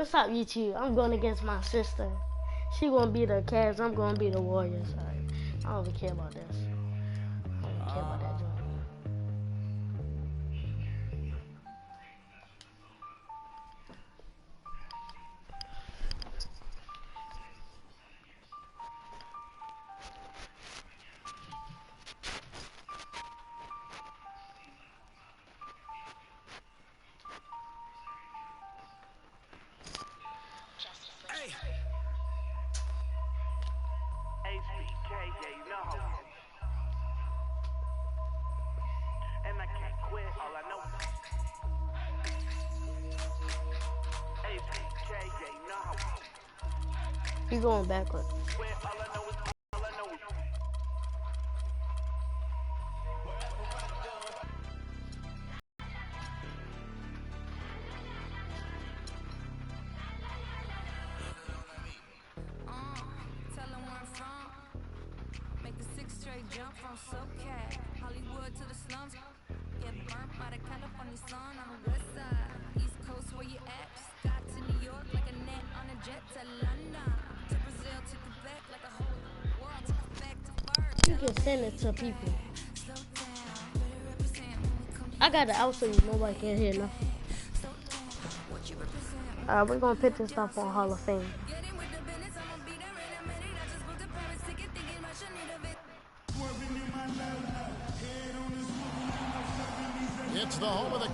What's up, YouTube? I'm going against my sister. She gonna be the Cavs. I'm gonna be the Warriors. I don't even care about this. I don't even care about that joint. And I can't quit, all I know. You going backwards. Jump from SoCal, Hollywood to the slums. Get burnt by the California sun on the west side. East Coast where you at? Just got to New York like a net on a jet to London. To Brazil, to Quebec like a whole world. To back to bird. You can send it to people. I got it out so nobody can hear nothing. We're gonna put this stuff on Hall of Fame. It's the home of the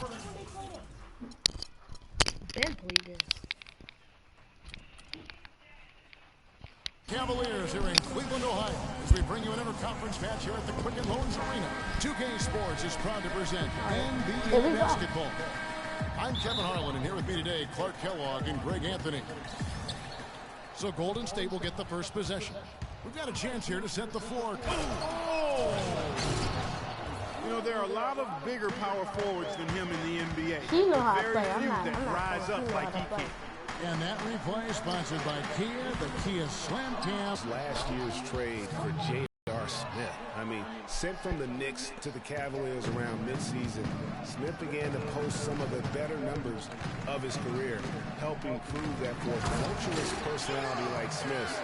Cavaliers here in Cleveland, Ohio, as we bring you an interconference match here at the Quicken Loans Arena. 2K Sports is proud to present NBA basketball. I'm Kevin Harlan, and here with me today, Clark Kellogg and Greg Anthony. So Golden State will get the first possession. We've got a chance here to set the floor. You know, there are a lot of bigger power forwards than him in the NBA. He know how to Very play. few I'm that not rise up like he can. And that replay is sponsored by Kia, the Kia Slam Cam. Last year's trade for J.R. Smith. I mean, sent from the Knicks to the Cavaliers around midseason, Smith began to post some of the better numbers of his career, helping prove that for a tumultuous personality like Smith's,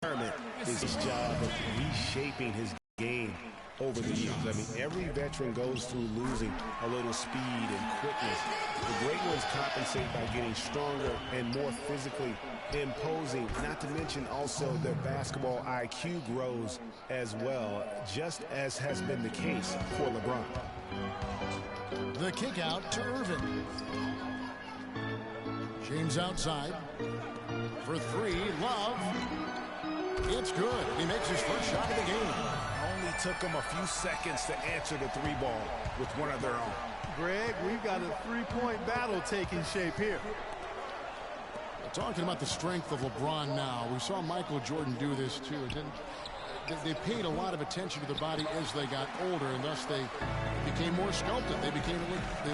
environment is his job of reshaping his game over the years. I mean, every veteran goes through losing a little speed and quickness. The great ones compensate by getting stronger and more physically imposing, not to mention also their basketball IQ grows as well, just as has been the case for LeBron. The kick out to Irvin. James outside for three. Love. It's good. He makes his first shot of the game. Only took them a few seconds to answer the three ball with one of their own. Greg, we've got a three-point battle taking shape here. Talking about the strength of LeBron now, we saw Michael Jordan do this too. They paid a lot of attention to the body as they got older, and thus they became more sculpted. They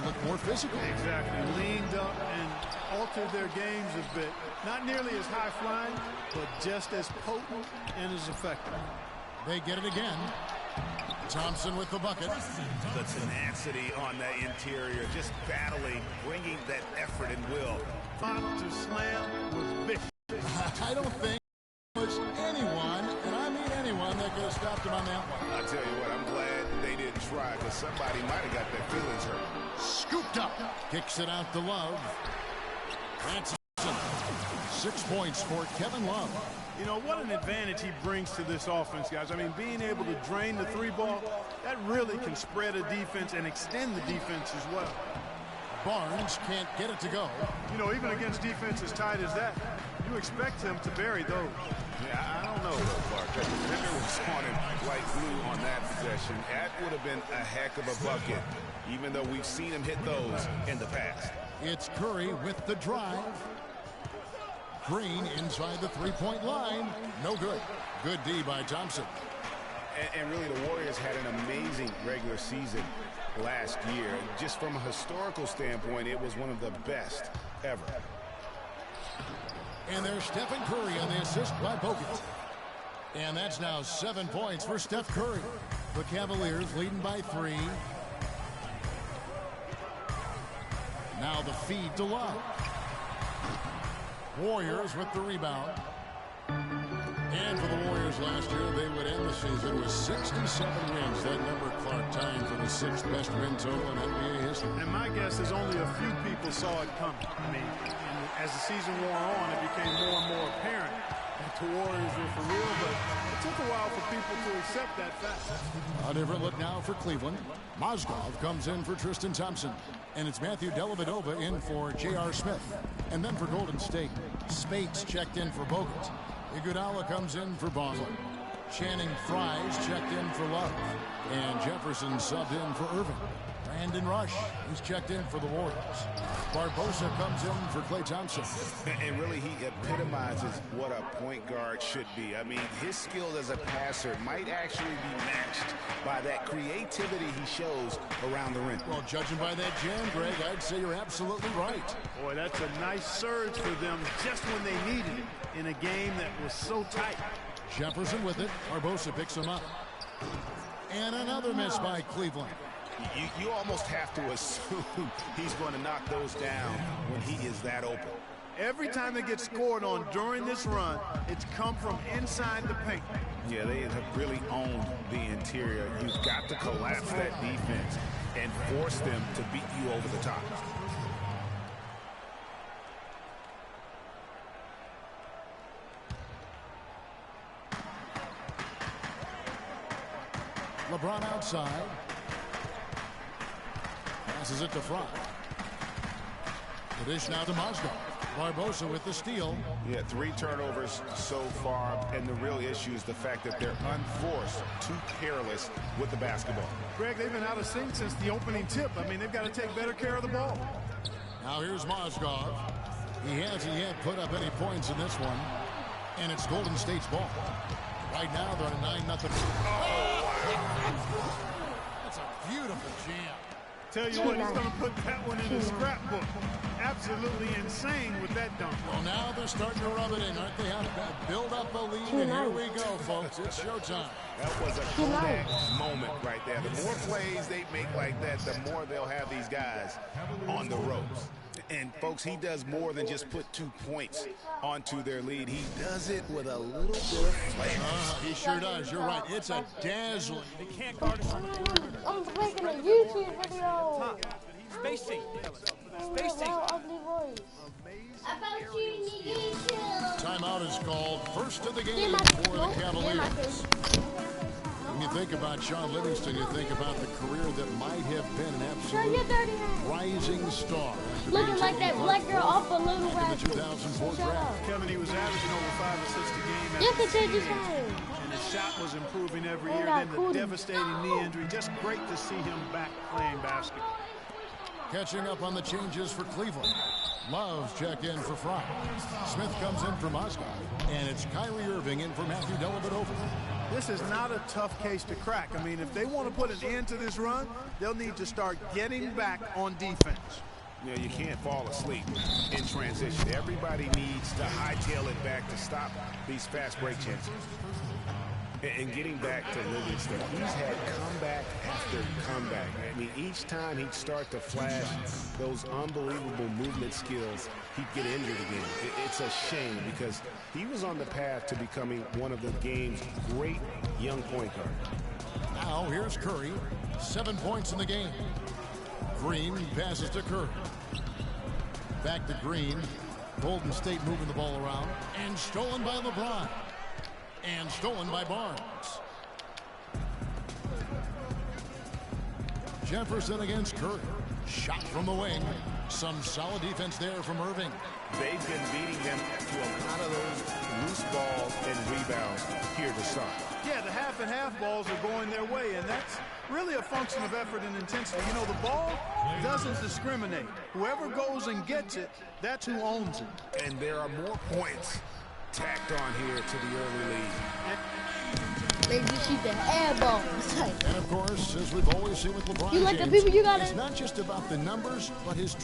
looked more physical. Exactly. Leaned up and altered their games a bit. Not nearly as high-flying, but just as potent and as effective. They get it again. Thompson with the bucket. The tenacity on that interior, just battling, bringing that effort and will. To slam was vicious. I don't think there was anyone, and I mean anyone, that could have stopped him on that one. I'll tell you what, I'm glad they didn't try, because somebody might have got their feelings hurt. Scooped up. Kicks it out to Love. That's 6 points for Kevin Love. You know, what an advantage he brings to this offense, guys. I mean, being able to drain the three ball, that really can spread a defense and extend the defense as well. Barnes can't get it to go. You know, even against defense as tight as that, you expect him to bury those. Yeah, I don't know, though, Clark. That defender was on him like glue on that possession. That would have been a heck of a bucket, even though we've seen him hit those in the past. It's Curry with the drive. Green inside the three-point line. No good. Good D by Thompson. And really, the Warriors had an amazing regular season last year. Just from a historical standpoint, it was one of the best ever. And there's Stephen Curry on the assist by Bogut. And that's now 7 points for Steph Curry. The Cavaliers leading by 3. Now the feed to Love. Warriors with the rebound. And for the Warriors last year, they would end the season with 67 wins. That number, Clark, tying for the 6th best win total in NBA history. And my guess is only a few people saw it coming. I mean, as the season wore on, it became more and more apparent that the Warriors were for real, but it took a while for people to accept that fact. A different look now for Cleveland. Mozgov comes in for Tristan Thompson. And it's Matthew Dellavedova in for J.R. Smith. And then for Golden State, Spates checked in for Bogut. Iguodala comes in for Bonner. Channing Frye's checked in for Love. And Jefferson subbed in for Irving. Brandon Rush, who's checked in for the Warriors. Barbosa comes in for Klay Thompson. And really, he epitomizes what a point guard should be. I mean, his skill as a passer might actually be matched by that creativity he shows around the rim. Well, judging by that jam, Greg, I'd say you're absolutely right. Boy, that's a nice surge for them just when they needed it in a game that was so tight. Jefferson with it. Barbosa picks him up. And another miss by Cleveland. You almost have to assume he's going to knock those down when he is that open. Every time they get scored on during this run, it's come from inside the paint. Yeah, they have really owned the interior. You've got to collapse that defense and force them to beat you over the top. LeBron outside. Passes it to Fry. The dish now to Mozgov. Barbosa with the steal. Yeah, 3 turnovers so far, and the real issue is the fact that they're unforced, too careless with the basketball. Greg, they've been out of sync since the opening tip. I mean, they've got to take better care of the ball. Now here's Mozgov. He hasn't yet put up any points in this one, and it's Golden State's ball. Right now they're on a 9-0. That's a beautiful jam. Tell you what, he's going to put that one in his scrapbook. Absolutely insane with that dunk. Well, now they're starting to rub it in, aren't they? How to build up a lead, and here we go, folks. It's showtime. That was a Kodak moment right there. The more plays they make like that, the more they'll have these guys on the ropes. And, folks, he does more than just put 2 points onto their lead. He does it with a little bit of flair. He sure does. You're right. It's a dazzling. They can't guard us on the perimeter. I'm making a YouTube video. Spacing. Ugly voice. Timeout is called. First of the game for the Cavaliers. When you think about Sean Livingston, you think about the career that might have been an absolute rising star. Looking like that black girl off a little In the 2004 draft. Kevin, he was averaging over 5 assists a game. You can change his name. And his shot was improving every year. Then the devastating knee injury. Just great to see him back playing basketball. Catching up on the changes for Cleveland. Love checked in for Fry. Smith comes in for Mozgov. And it's Kyrie Irving in for Matthew Dellavedova. This is not a tough case to crack. I mean, if they want to put an end to this run, they'll need to start getting back on defense. You know, you can't fall asleep in transition. Everybody needs to hightail it back to stop these fast break chances. And getting back to Livingston, he's had comeback after comeback. I mean, each time he'd start to flash those unbelievable movement skills, he'd get injured again. It's a shame because he was on the path to becoming one of the game's great young point guards. Now here's Curry. 7 points in the game. Green passes to Curry. Back to Green. Golden State moving the ball around. And stolen by LeBron. And stolen by Barnes. Jefferson against Curry. Shot from the wing. Some solid defense there from Irving. They've been beating them to a lot of those loose balls and rebounds here to start. Yeah, the half and half balls are going their way, and that's really a function of effort and intensity. You know, the ball doesn't discriminate. Whoever goes and gets it, that's who owns it. And there are more points tacked on here to the early lead. They just shoot the air ball. And of course, as we've always seen with LeBron You like James, the people you got it's not just about the numbers, but his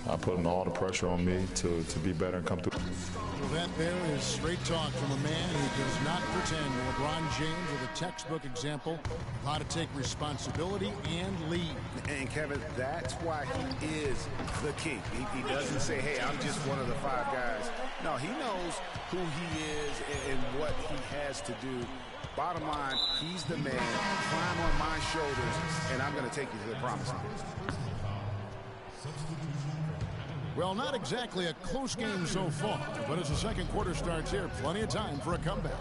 I put all the pressure on me to be better and come through. Well, that there is straight talk from a man who does not pretend. LeBron James is a textbook example of how to take responsibility and lead. And Kevin, that's why he is the king. He doesn't say, hey, I'm just one of the 5 guys. No, who he is and what he has to do. Bottom line, he's the man. Climb on my shoulders, and I'm going to take you to the promised land. Well, not exactly a close game so far, but as the second quarter starts here, plenty of time for a comeback.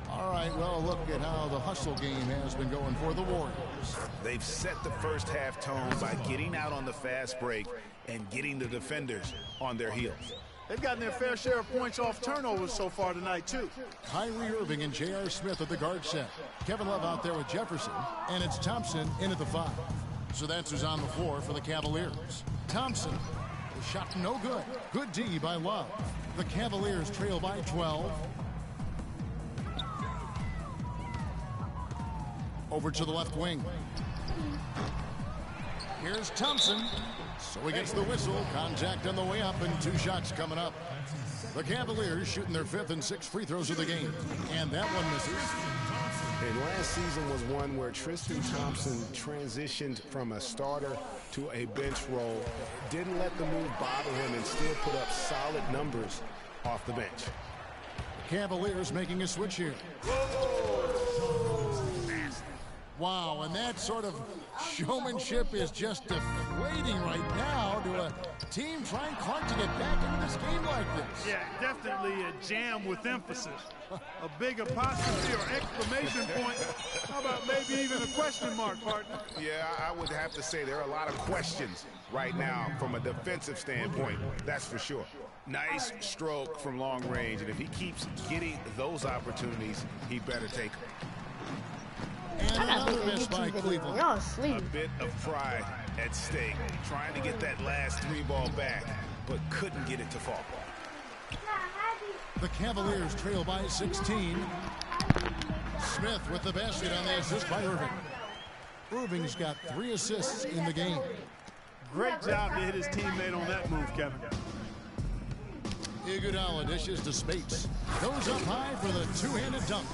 All right, well, look at how the hustle game has been going for the Warriors. They've set the first half tone by getting out on the fast break and getting the defenders on their heels. They've gotten their fair share of points off turnovers so far tonight, too. Kyrie Irving and J.R. Smith at the guard set. Kevin Love out there with Jefferson, and it's Thompson in at the 5. So that's who's on the floor for the Cavaliers. Thompson, the shot no good. Good D by Love. The Cavaliers trail by 12. Over to the left wing. Here's Thompson. So he gets the whistle. Contact on the way up, and 2 shots coming up. The Cavaliers shooting their 5th and 6th free throws of the game. And that one misses. And last season was one where Tristan Thompson transitioned from a starter to a bench role. Didn't let the move bother him and still put up solid numbers off the bench. Cavaliers making a switch here. Wow, and that sort of showmanship is just deflating right now to a team trying Clark to get back into this game like this. Yeah, definitely a jam with emphasis. A big apostrophe or exclamation point. How about maybe even a question mark, partner? Yeah, I would have to say there are a lot of questions right now from a defensive standpoint. That's for sure. Nice stroke from long range, and if he keeps getting those opportunities, he better take them. And another miss by Cleveland. A bit of pride at stake, trying to get that last 3 ball back, but couldn't get it to fall. The Cavaliers trail by 16. Smith with the basket on the assist by Irving. Irving's got 3 assists in the game. Great job to hit his teammate on that move, Kevin. Iguodala dishes to Spates. Goes up high for the 2-handed dunk.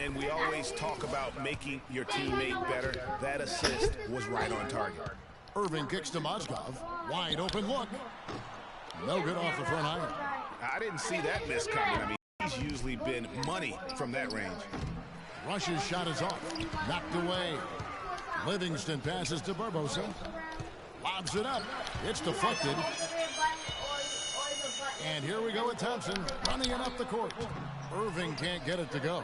And we always talk about making your teammate better. That assist was right on target. Irving kicks to Mozgov. Wide open look. No good off the front iron. I didn't see that miss coming. I mean, he's usually been money from that range. Rush's shot is off. Knocked away. Livingston passes to Barbosa. Lobs it up. It's deflected. And here we go with Thompson running it up the court. Irving can't get it to go.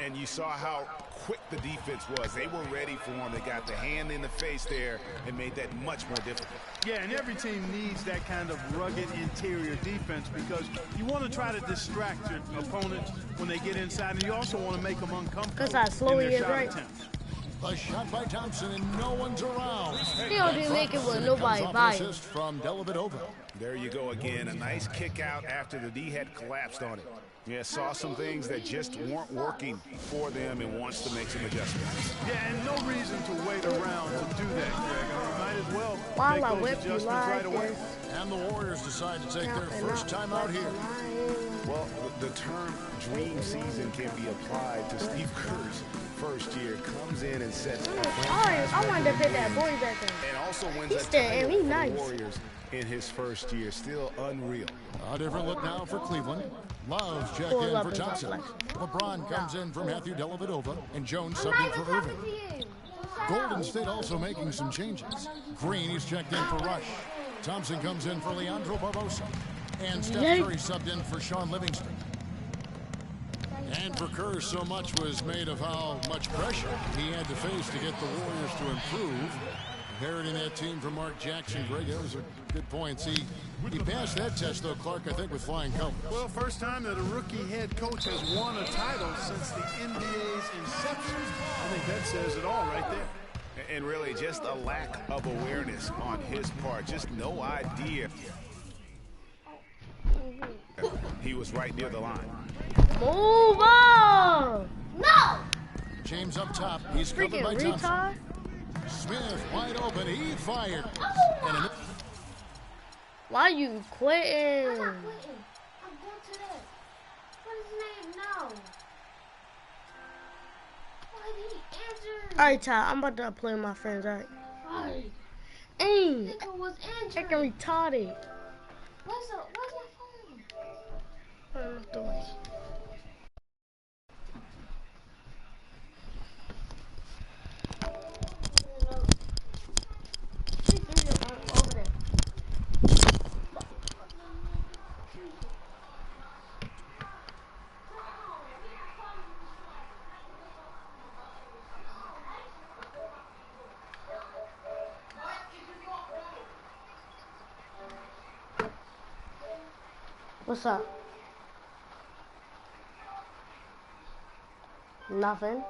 And you saw how quick the defense was. They were ready for him. They got the hand in the face there and made that much more difficult. Yeah, and every team needs that kind of rugged interior defense because you want to try to distract your opponents when they get inside, and you also want to make them uncomfortable. Because I slowly in their get right. attempts. A shot by Thompson, and no one's around. Still didn't make it with nobody by it. Assist from Dellavedova. There you go again. A nice kick out after the D had collapsed on it. Yeah, saw some things that just weren't working for them and wants to make some adjustments. Yeah, and no reason to wait around to do that, Greg. I mean, might as well While make I those whip you adjustments like right away. this. And the Warriors decide to take their first time out here. Well, the term dream season can be applied to Steve Kerr's first year. Comes in and sets I wanted to put that boy back in. and also wins He's a still, title he's for the nice. Warriors in his first year. Still unreal. A different look now for Cleveland. Love's checked Full in up for is Thompson. not LeBron comes in for Matthew Dellavedova, and Jones subbed in for Irving. Golden State also making some changes. Green is checked in for Rush. Thompson comes in for Leandro Barbosa. And Steph Curry subbed in for Sean Livingston. And for Kerr, so much was made of how much pressure he had to face to get the Warriors to improve. Inheriting that team from Mark Jackson, Greg, that was a good point. He passed that test, though, Clark, I think, with flying colors. Well, first time that a rookie head coach has won a title since the NBA's inception. I think that says it all right there. And really just a lack of awareness on his part. Just no idea. He was right near the line. Move on! No! James up top. He's covered by Freaking Thompson. retard. Smith wide open. He fired. And Why you quitting? I'm going to that. What is his name now? Why did he answer? Alright, Ty, I'm about to play with my friends, alright? Right. Ain't. Nigga was injured. Freaking retarded. What's my phone? doing? Over there. What's up? Nothing.